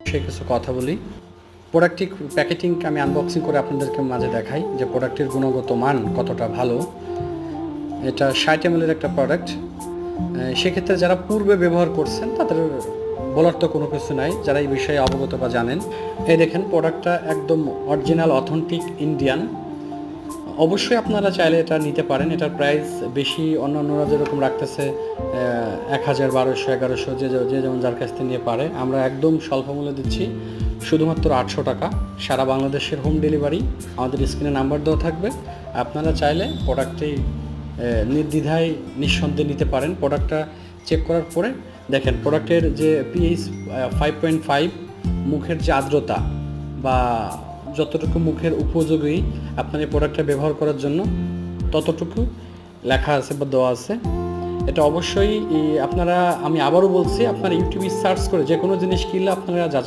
সে কিছু কথা বলি। প্রোডাক্টটি প্যাকেটিং আমি আনবক্সিং করে আপনাদেরকে মাঝে দেখাই যে প্রোডাক্টের গুণগত মান কতটা ভালো। এটা 60 ml একটা প্রোডাক্ট। সেক্ষেত্রে যারা পূর্বে ব্যবহার করছেন তাদের বলার তো কোনো কিছু নাই, যারা এই বিষয়ে অবগত বা জানেন। এই দেখেন প্রোডাক্টটা একদম অরিজিনাল অথেন্টিক ইন্ডিয়ান। অবশ্যই আপনারা চাইলে এটা নিতে পারেন। এটার প্রাইস বেশি, অন্যান্যরা যেরকম রাখতেছে 1000, 1200, 1100, যে যেমন যার কাছ থেকে নিয়ে পারে। আমরা একদম স্বল্প মূল্যে দিচ্ছি, শুধুমাত্র 800 টাকা। সারা বাংলাদেশের হোম ডেলিভারি। আমাদের স্ক্রিনে নাম্বার দেওয়া থাকবে, আপনারা চাইলে প্রোডাক্টটি নির্দ্বিধায় নিঃসন্দেহে নিতে পারেন। প্রোডাক্টটা চেক করার পরে দেখেন প্রোডাক্টের যে পিএইচ 5.5, মুখের যে আর্দ্রতা বা যতটুকু মুখের উপযোগী আপনার এই প্রোডাক্টটা ব্যবহার করার জন্য ততটুকু লেখা আছে বা দেওয়া আছে। এটা অবশ্যই আপনারা, আমি আবারও বলছি, আপনারা ইউটিউবে সার্চ করে যে কোনো জিনিস কিনলে আপনারা যা